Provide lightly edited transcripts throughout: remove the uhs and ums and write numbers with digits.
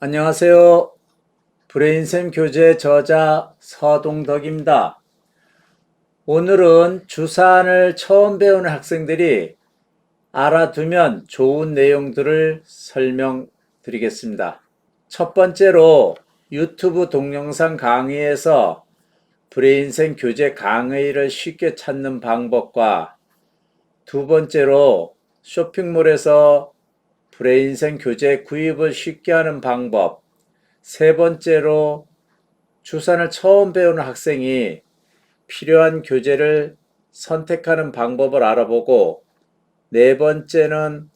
안녕하세요. 브레인쌤 교재 저자 서동덕입니다. 오늘은 주산을 처음 배우는 학생들이 알아두면 좋은 내용들을 설명드리겠습니다. 첫 번째로 유튜브 동영상 강의에서 브레인쌤 교재 강의를 쉽게 찾는 방법과 두 번째로 쇼핑몰에서 브레인쌤 교재 구입을 쉽게 하는 방법, 세 번째로 주산을 처음 배우는 학생이 필요한 교재를 선택하는 방법을 알아보고, 네 번째는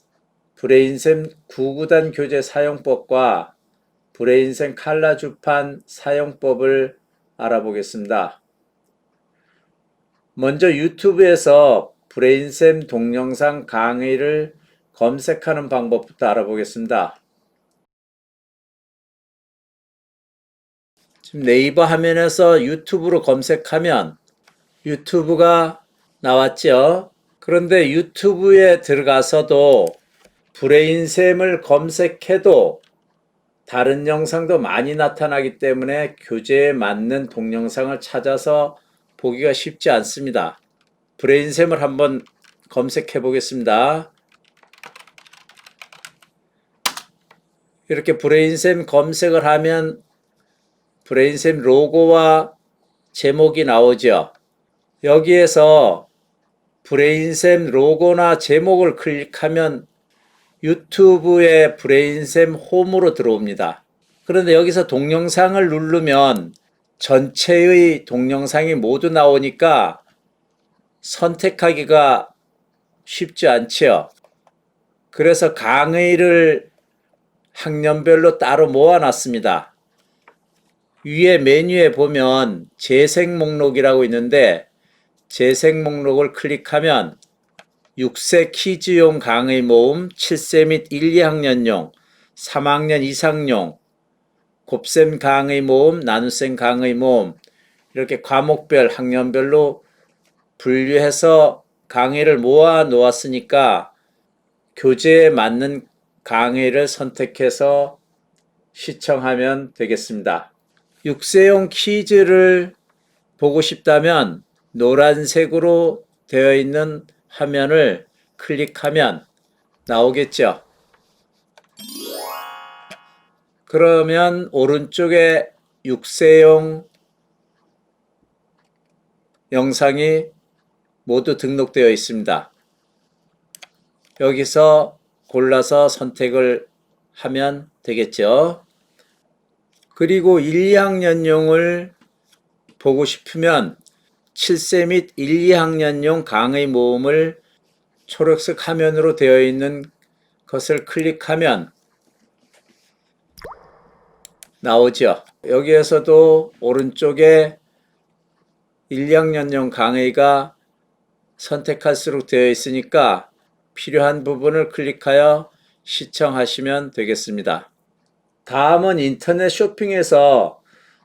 브레인쌤 구구단 교재 사용법과 브레인쌤 칼라주판 사용법을 알아보겠습니다. 먼저 유튜브에서 브레인쌤 동영상 강의를 검색하는 방법부터 알아보겠습니다. 지금 네이버 화면에서 유튜브로 검색하면 유튜브가 나왔죠. 그런데 유튜브에 들어가서도 브레인쌤을 검색해도 다른 영상도 많이 나타나기 때문에 교재에 맞는 동영상을 찾아서 보기가 쉽지 않습니다. 브레인쌤을 한번 검색해 보겠습니다. 이렇게 브레인쌤 검색을 하면 브레인쌤 로고와 제목이 나오죠. 여기에서 브레인쌤 로고나 제목을 클릭하면 유튜브의 브레인쌤 홈으로 들어옵니다. 그런데 여기서 동영상을 누르면 전체의 동영상이 모두 나오니까 선택하기가 쉽지 않죠. 그래서 강의를 학년별로 따로 모아놨습니다. 위에 메뉴에 보면 재생 목록이라고 있는데 재생 목록을 클릭하면 6세 키즈용 강의 모음, 7세 및 1, 2학년용, 3학년 이상용, 곱셈 강의 모음, 나눗셈 강의 모음, 이렇게 과목별, 학년별로 분류해서 강의를 모아 놓았으니까 교재에 맞는 강의를 선택해서 시청하면 되겠습니다. 6세용 퀴즈를 보고 싶다면 노란색으로 되어 있는 화면을 클릭하면 나오겠죠. 그러면 오른쪽에 6세용 영상이 모두 등록되어 있습니다. 여기서 골라서 선택을 하면 되겠죠. 그리고 1, 2학년용을 보고 싶으면 7세 및 1, 2학년용 강의 모음을 초록색 화면으로 되어 있는 것을 클릭하면 나오죠. 여기에서도 오른쪽에 1, 2학년용 강의가 선택할수록 되어 있으니까 필요한 부분을 클릭하여 시청하시면 되겠습니다. 다음은 인터넷 쇼핑에서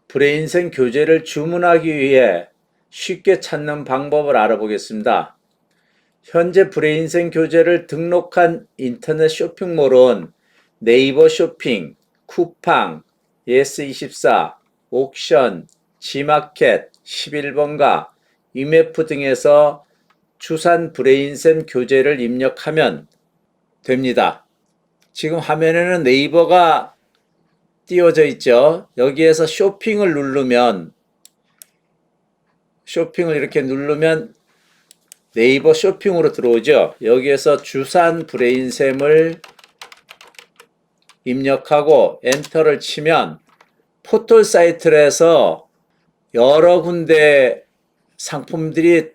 브레인생 교재를 주문하기 위해 쉽게 찾는 방법을 알아보겠습니다. 현재 브레인생 교재를 등록한 인터넷 쇼핑몰은 네이버 쇼핑, 쿠팡, 예스24, 옥션, 지마켓, 11번가, 이메프 등에서 주산 브레인쌤 교재를 입력하면 됩니다. 지금 화면에는 네이버가 띄워져 있죠. 여기에서 쇼핑을 누르면, 쇼핑을 이렇게 누르면 네이버 쇼핑으로 들어오죠. 여기에서 주산 브레인쌤을 입력하고 엔터를 치면 포털 사이트에서 여러 군데 상품들이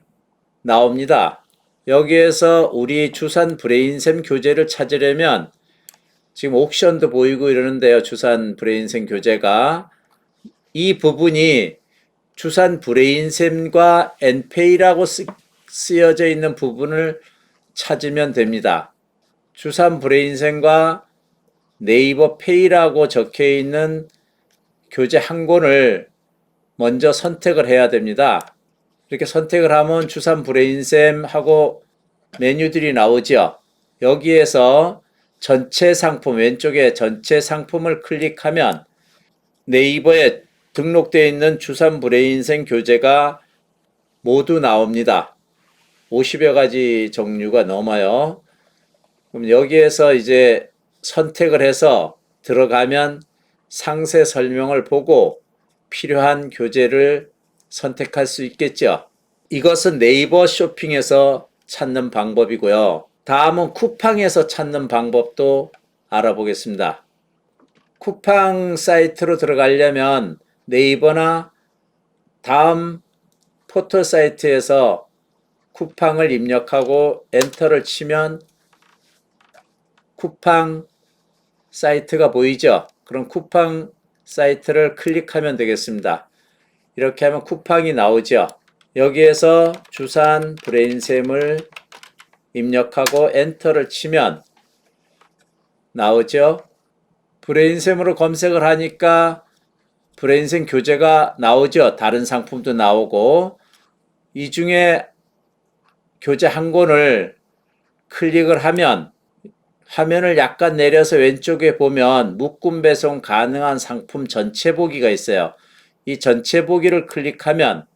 나옵니다. 여기에서 우리 주산 브레인쌤 교재를 찾으려면 지금 옥션도 보이고 이러는데요. 주산 브레인쌤 교재가 이 부분이 주산 브레인쌤과 엔페이라고 쓰여져 있는 부분을 찾으면 됩니다. 주산 브레인쌤과 네이버 페이라고 적혀 있는 교재 한 권을 먼저 선택을 해야 됩니다. 이렇게 선택을 하면 주산 브레인쌤 하고 메뉴들이 나오죠. 여기에서 전체 상품, 왼쪽에 전체 상품을 클릭하면 네이버에 등록되어 있는 주산 불회인생 교재가 모두 나옵니다. 50여 가지 종류가 넘어요. 그럼 여기에서 이제 선택을 해서 들어가면 상세 설명을 보고 필요한 교재를 선택할 수 있겠죠. 이것은 네이버 쇼핑에서 찾는 방법이고요. 다음은 쿠팡에서 찾는 방법도 알아보겠습니다. 쿠팡 사이트로 들어가려면 네이버나 다음 포털 사이트에서 쿠팡을 입력하고 엔터를 치면 쿠팡 사이트가 보이죠? 그럼 쿠팡 사이트를 클릭하면 되겠습니다. 이렇게 하면 쿠팡이 나오죠? 여기에서 주산 브레인샘을 입력하고 엔터를 치면 나오죠? 브레인샘으로 검색을 하니까 브레인샘 교재가 나오죠? 다른 상품도 나오고 이 중에 교재 한 권을 클릭을 하면 화면을 약간 내려서 왼쪽에 보면 묶음 배송 가능한 상품 전체 보기가 있어요. 이 전체 보기를 클릭하면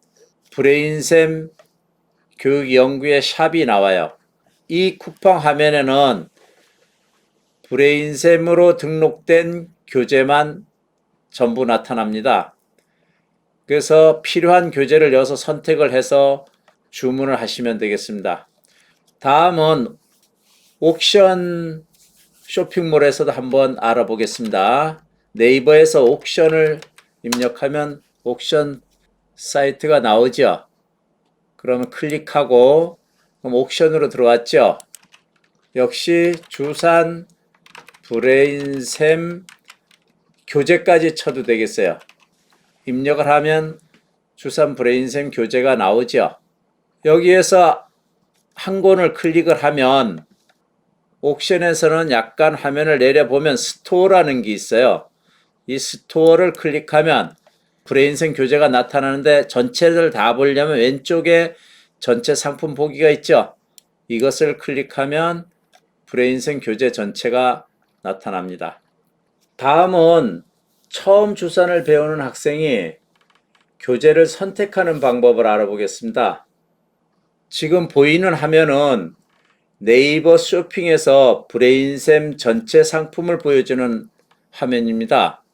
브레인샘 교육연구의 샵이 나와요. 이 쿠팡 화면에는 브레인샘으로 등록된 교재만 전부 나타납니다. 그래서 필요한 교재를 여기서 선택을 해서 주문을 하시면 되겠습니다. 다음은 옥션 쇼핑몰에서도 한번 알아보겠습니다. 네이버에서 옥션을 입력하면 옥션 사이트가 나오죠. 그러면 클릭하고 그럼 옥션으로 들어왔죠. 역시 주산 브레인샘 교재까지 쳐도 되겠어요. 입력을 하면 주산 브레인샘 교재가 나오죠. 여기에서 한 권을 클릭을 하면 옥션에서는 약간 화면을 내려보면 스토어라는 게 있어요. 이 스토어를 클릭하면 브레인샘 교재가 나타나는데 전체를 다 보려면 왼쪽에 전체 상품 보기가 있죠. 이것을 클릭하면 브레인샘 교재 전체가 나타납니다. 다음은 처음 주산을 배우는 학생이 교재를 선택하는 방법을 알아보겠습니다. 지금 보이는 화면은 네이버 쇼핑에서 브레인샘 전체 상품을 보여주는 화면입니다.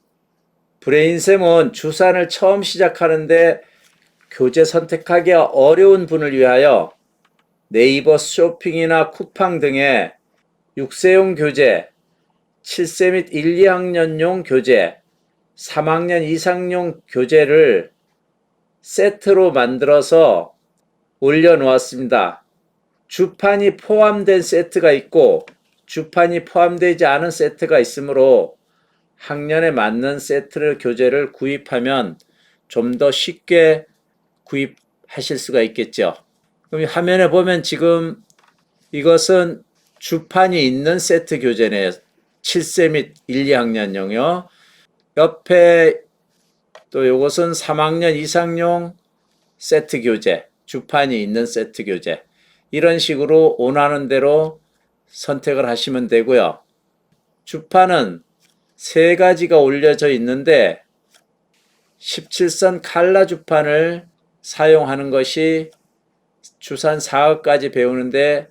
브레인샘은 주산을 처음 시작하는데 교재 선택하기 어려운 분을 위하여 네이버 쇼핑이나 쿠팡 등의 6세용 교재, 7세 및 1, 2학년용 교재, 3학년 이상용 교재를 세트로 만들어서 올려놓았습니다. 주판이 포함된 세트가 있고 주판이 포함되지 않은 세트가 있으므로 학년에 맞는 세트를 교재를 구입하면 좀 더 쉽게 구입하실 수가 있겠죠. 그럼 화면에 보면 지금 이것은 주판이 있는 세트 교재네요. 7세 및 1, 2학년용이요. 옆에 또 이것은 3학년 이상용 세트 교재, 주판이 있는 세트 교재. 이런 식으로 원하는 대로 선택을 하시면 되고요. 주판은 세 가지가 올려져 있는데 17선 칼라 주판을 사용하는 것이 주산 4억까지 배우는데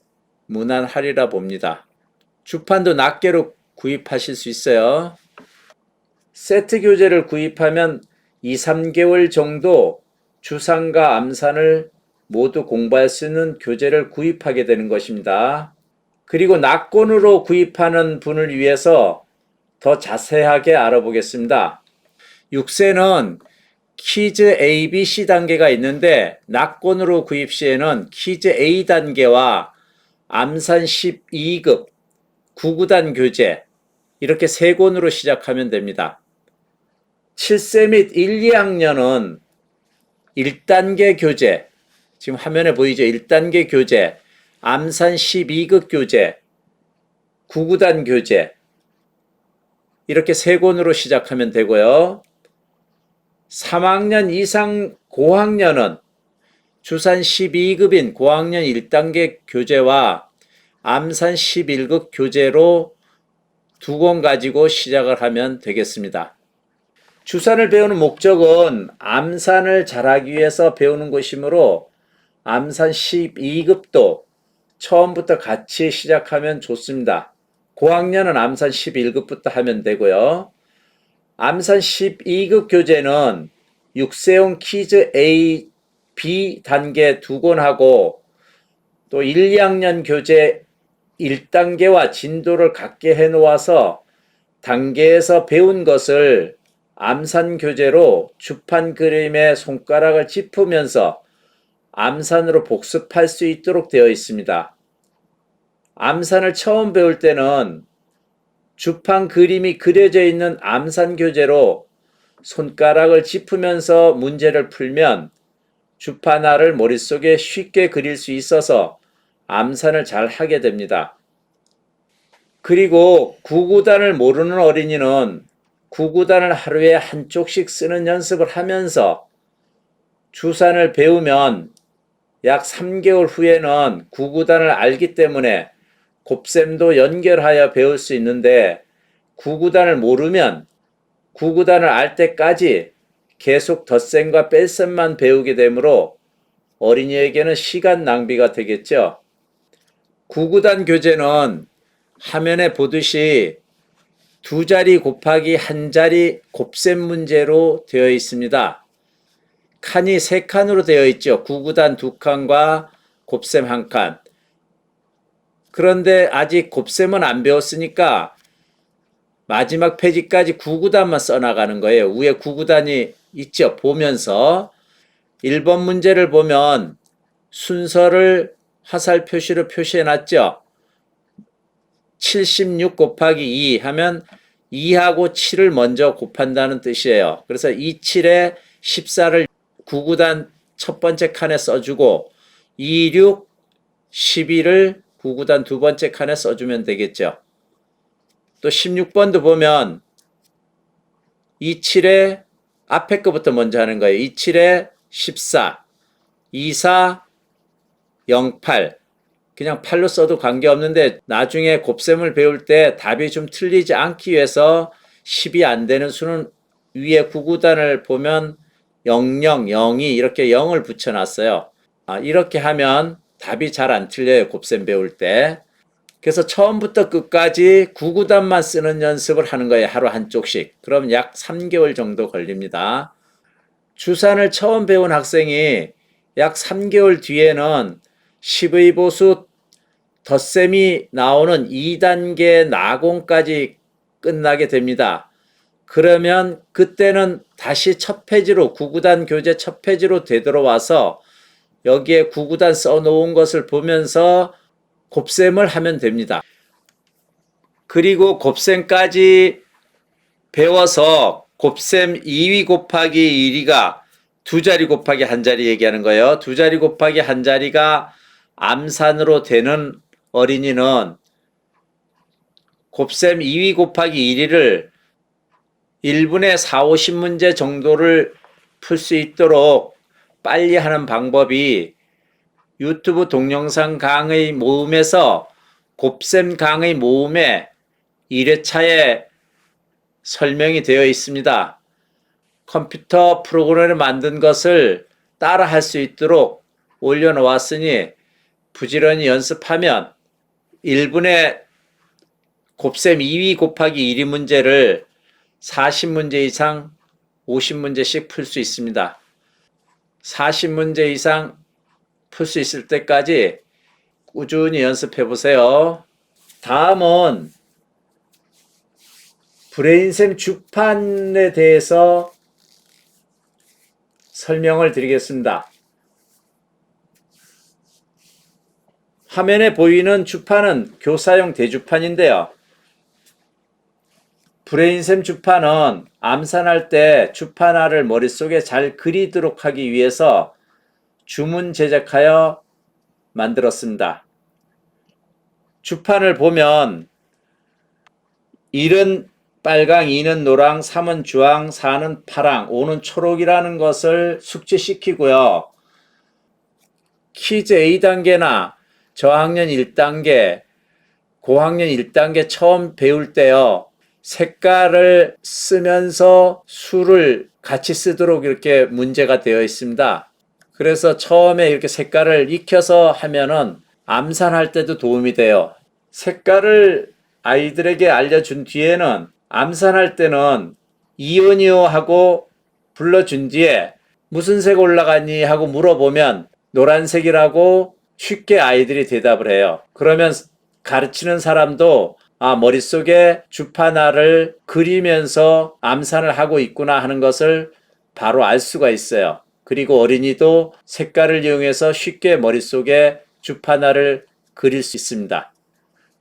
무난하리라 봅니다. 주판도 낱개로 구입하실 수 있어요. 세트 교재를 구입하면 2, 3개월 정도 주산과 암산을 모두 공부할 수 있는 교재를 구입하게 되는 것입니다. 그리고 낙권으로 구입하는 분을 위해서 더 자세하게 알아보겠습니다. 6세는 키즈 A, B, C 단계가 있는데 낙권으로 구입 시에는 키즈 A 단계와 암산 12급, 9구단 교재 이렇게 세 권으로 시작하면 됩니다. 7세 및 1, 2학년은 1단계 교재, 지금 화면에 보이죠? 1단계 교재, 암산 12급 교재, 9구단 교재 이렇게 세 권으로 시작하면 되고요. 3학년 이상 고학년은 주산 12급인 고학년 1단계 교재와 암산 11급 교재로 두 권 가지고 시작을 하면 되겠습니다. 주산을 배우는 목적은 암산을 잘하기 위해서 배우는 것이므로 암산 12급도 처음부터 같이 시작하면 좋습니다. 고학년은 암산 11급부터 하면 되고요. 암산 12급 교재는 육세용 퀴즈 A, B 단계 2권하고 또 1, 2학년 교재 1단계와 진도를 같게 해놓아서 단계에서 배운 것을 암산 교재로 주판 그림에 손가락을 짚으면서 암산으로 복습할 수 있도록 되어 있습니다. 암산을 처음 배울 때는 주판 그림이 그려져 있는 암산 교재로 손가락을 짚으면서 문제를 풀면 주판화를 머릿속에 쉽게 그릴 수 있어서 암산을 잘 하게 됩니다. 그리고 구구단을 모르는 어린이는 구구단을 하루에 한쪽씩 쓰는 연습을 하면서 주산을 배우면 약 3개월 후에는 구구단을 알기 때문에 곱셈도 연결하여 배울 수 있는데 구구단을 모르면 구구단을 알 때까지 계속 덧셈과 뺄셈만 배우게 되므로 어린이에게는 시간 낭비가 되겠죠. 구구단 교재는 화면에 보듯이 두 자리 곱하기 한 자리 곱셈 문제로 되어 있습니다. 칸이 3칸으로 되어 있죠. 구구단 2칸과 곱셈 1칸. 그런데 아직 곱셈은 안 배웠으니까 마지막 페이지까지 구구단만 써나가는 거예요. 위에 구구단이 있죠. 보면서 1번 문제를 보면 순서를 화살 표시로 표시해 놨죠. 76 곱하기 2 하면 2하고 7을 먼저 곱한다는 뜻이에요. 그래서 27에 14를 구구단 첫 번째 칸에 써주고 26, 12를 구구단 두 번째 칸에 써주면 되겠죠. 또 16번도 보면 27에 앞에 거부터 먼저 하는 거예요. 27에 14, 24, 08 그냥 8로 써도 관계없는데 나중에 곱셈을 배울 때 답이 좀 틀리지 않기 위해서 10이 안 되는 수는 위에 구구단을 보면 00, 02 이렇게 0을 붙여놨어요. 이렇게 하면 답이 잘 안 틀려요. 곱셈 배울 때. 그래서 처음부터 끝까지 구구단만 쓰는 연습을 하는 거예요. 하루 한쪽씩. 그럼 약 3개월 정도 걸립니다. 주산을 처음 배운 학생이 약 3개월 뒤에는 10의 보수 덧셈이 나오는 2단계 나공까지 끝나게 됩니다. 그러면 그때는 다시 첫 페이지로 구구단 교재 첫 페이지로 되돌아와서 여기에 구구단 써놓은 것을 보면서 곱셈을 하면 됩니다. 그리고 곱셈까지 배워서 곱셈 2위 곱하기 1위가 두 자리 곱하기 한 자리 얘기하는 거예요. 두 자리 곱하기 한 자리가 암산으로 되는 어린이는 곱셈 2위 곱하기 1위를 1분에 4, 50문제 정도를 풀 수 있도록 빨리 하는 방법이 유튜브 동영상 강의 모음에서 곱셈 강의 모음에 1회차에 설명이 되어 있습니다. 컴퓨터 프로그램을 만든 것을 따라 할 수 있도록 올려놓았으니 부지런히 연습하면 1분에 곱셈 2위 곱하기 1위 문제를 40문제 이상 50문제씩 풀 수 있습니다. 40문제 이상 풀 수 있을 때까지 꾸준히 연습해 보세요. 다음은 브레인셈 주판에 대해서 설명을 드리겠습니다. 화면에 보이는 주판은 교사용 대주판인데요. 브레인셈 주판은 암산할 때 주판화를 머릿속에 잘 그리도록 하기 위해서 주문 제작하여 만들었습니다. 주판을 보면 1은 빨강, 2는 노랑, 3은 주황, 4는 파랑, 5는 초록이라는 것을 숙지시키고요. 퀴즈 A단계나 저학년 1단계, 고학년 1단계 처음 배울 때요. 색깔을 쓰면서 수를 같이 쓰도록 이렇게 문제가 되어 있습니다. 그래서 처음에 이렇게 색깔을 익혀서 하면은 암산할 때도 도움이 돼요. 색깔을 아이들에게 알려준 뒤에는 암산할 때는 이온이요 하고 불러준 뒤에 무슨 색 올라갔니 하고 물어보면 노란색이라고 쉽게 아이들이 대답을 해요. 그러면 가르치는 사람도 머릿속에 주파나를 그리면서 암산을 하고 있구나 하는 것을 바로 알 수가 있어요. 그리고 어린이도 색깔을 이용해서 쉽게 머릿속에 주파나를 그릴 수 있습니다.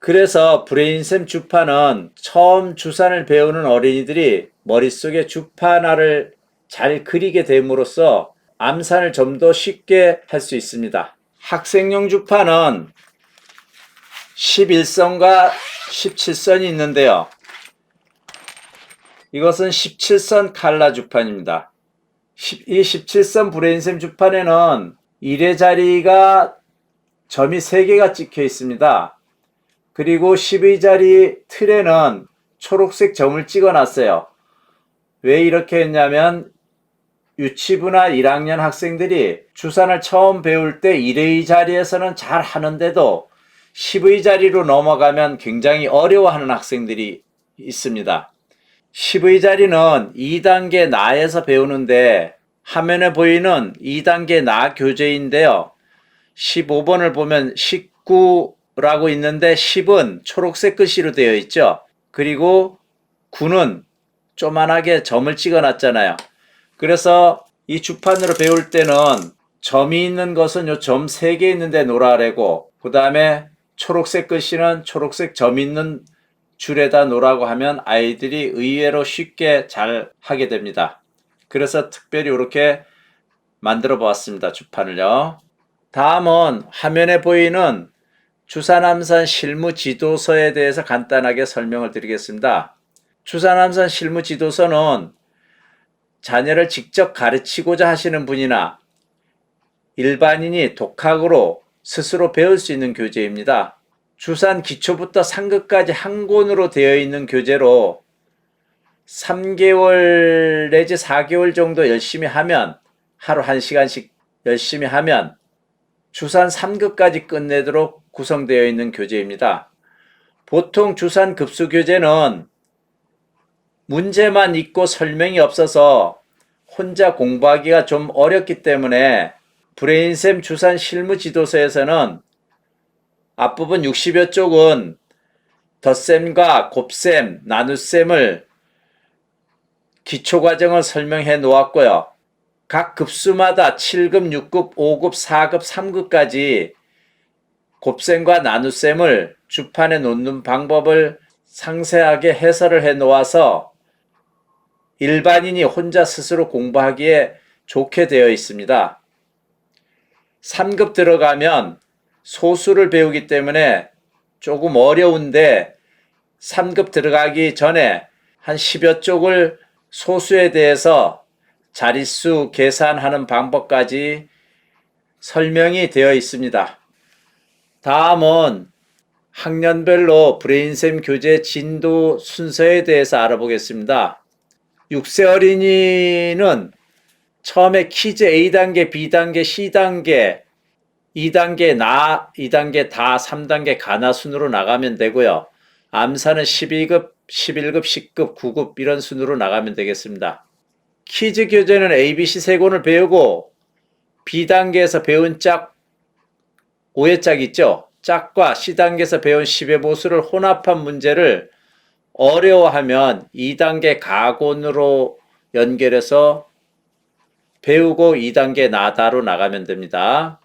그래서 브레인샘 주파는 처음 주산을 배우는 어린이들이 머릿속에 주파나를 잘 그리게 됨으로써 암산을 좀 더 쉽게 할 수 있습니다. 학생용 주파는 11선과 17선이 있는데요. 이것은 17선 칼라 주판입니다. 이 17선 브레인샘 주판에는 1의 자리가 점이 3개가 찍혀 있습니다. 그리고 12자리 틀에는 초록색 점을 찍어 놨어요. 왜 이렇게 했냐면 유치부나 1학년 학생들이 주산을 처음 배울 때 1의 자리에서는 잘 하는데도 10의 자리로 넘어가면 굉장히 어려워하는 학생들이 있습니다. 10의 자리는 2단계 나에서 배우는데 화면에 보이는 2단계 나 교재인데요. 15번을 보면 19라고 있는데 10은 초록색 글씨로 되어 있죠. 그리고 9는 조만하게 점을 찍어 놨잖아요. 그래서 이 주판으로 배울 때는 점이 있는 것은 요 점 3개 있는데 놓으라고, 그 다음에 초록색 글씨는 초록색 점 있는 줄에다 놓으라고 하면 아이들이 의외로 쉽게 잘 하게 됩니다. 그래서 특별히 이렇게 만들어 보았습니다. 주판을요. 다음은 화면에 보이는 주산암산 실무 지도서에 대해서 간단하게 설명을 드리겠습니다. 주산암산 실무 지도서는 자녀를 직접 가르치고자 하시는 분이나 일반인이 독학으로 스스로 배울 수 있는 교재입니다. 주산 기초부터 상급까지 한 권으로 되어 있는 교재로 3개월 내지 4개월 정도 열심히 하면, 하루 1시간씩 열심히 하면 주산 3급까지 끝내도록 구성되어 있는 교재입니다. 보통 주산 급수 교재는 문제만 있고 설명이 없어서 혼자 공부하기가 좀 어렵기 때문에 브레인샘 주산 실무 지도서에서는 앞부분 60여 쪽은 덧셈과 곱셈, 나눗셈을 기초과정을 설명해 놓았고요. 각 급수마다 7급, 6급, 5급, 4급, 3급까지 곱셈과 나눗셈을 주판에 놓는 방법을 상세하게 해설을 해 놓아서 일반인이 혼자 스스로 공부하기에 좋게 되어 있습니다. 3급 들어가면 소수를 배우기 때문에 조금 어려운데 3급 들어가기 전에 한 10여 쪽을 소수에 대해서 자릿수 계산하는 방법까지 설명이 되어 있습니다. 다음은 학년별로 브레인샘 교재 진도 순서에 대해서 알아보겠습니다. 6세 어린이는 처음에 키즈 A단계, B단계, C단계, 2단계 나, 2단계 다, 3단계 가나 순으로 나가면 되고요. 암산은 12급, 11급, 10급, 9급 이런 순으로 나가면 되겠습니다. 키즈 교재는 ABC 세 권을 배우고 B단계에서 배운 짝, 5회 짝 있죠? 짝과 C단계에서 배운 10의 보수를 혼합한 문제를 어려워하면 2단계 가곤으로 연결해서 배우고 2단계 나다로 나가면 됩니다.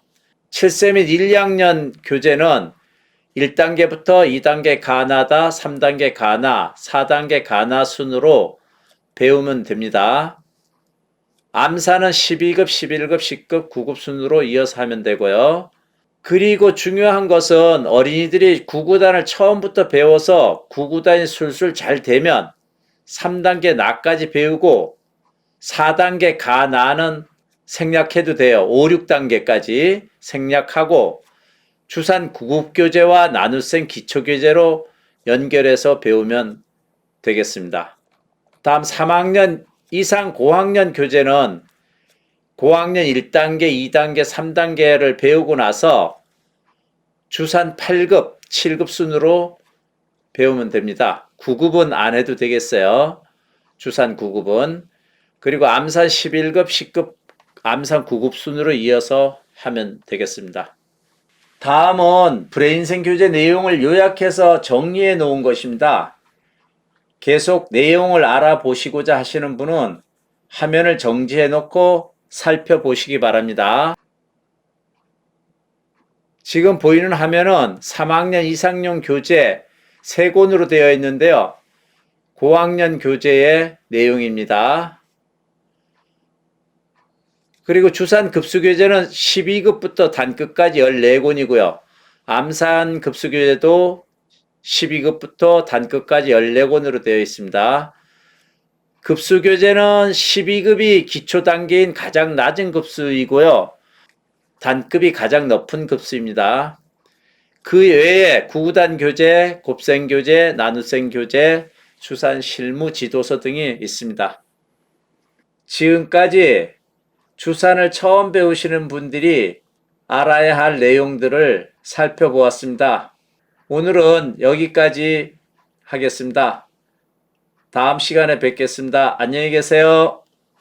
7세 및 1, 2학년 교재는 1단계부터 2단계 가나다, 3단계 가나, 4단계 가나 순으로 배우면 됩니다. 암산은 12급, 11급, 10급, 9급 순으로 이어서 하면 되고요. 그리고 중요한 것은 어린이들이 구구단을 처음부터 배워서 구구단이 술술 잘 되면 3단계 나까지 배우고 4단계 가나는 생략해도 돼요. 5, 6단계까지 생략하고 주산 구급교재와 나눗셈 기초교재로 연결해서 배우면 되겠습니다. 다음 3학년 이상 고학년 교재는 고학년 1단계, 2단계, 3단계를 배우고 나서 주산 8급, 7급 순으로 배우면 됩니다. 9급은 안 해도 되겠어요. 주산 9급은. 그리고 암산 11급, 10급, 암산 9급 순으로 이어서 하면 되겠습니다. 다음은 브레인생 교재 내용을 요약해서 정리해 놓은 것입니다. 계속 내용을 알아보시고자 하시는 분은 화면을 정지해 놓고 살펴보시기 바랍니다. 지금 보이는 화면은 3학년 이상용 교재 3권으로 되어 있는데요. 고학년 교재의 내용입니다. 그리고 주산 급수교재는 12급부터 단급까지 14권이고요. 암산 급수교재도 12급부터 단급까지 14권으로 되어 있습니다. 급수교재는 12급이 기초 단계인 가장 낮은 급수이고요. 단급이 가장 높은 급수입니다. 그 외에 구구단 교재, 곱셈 교재, 나눗셈 교재, 주산 실무 지도서 등이 있습니다. 지금까지 주산을 처음 배우시는 분들이 알아야 할 내용들을 살펴보았습니다. 오늘은 여기까지 하겠습니다. 다음 시간에 뵙겠습니다. 안녕히 계세요.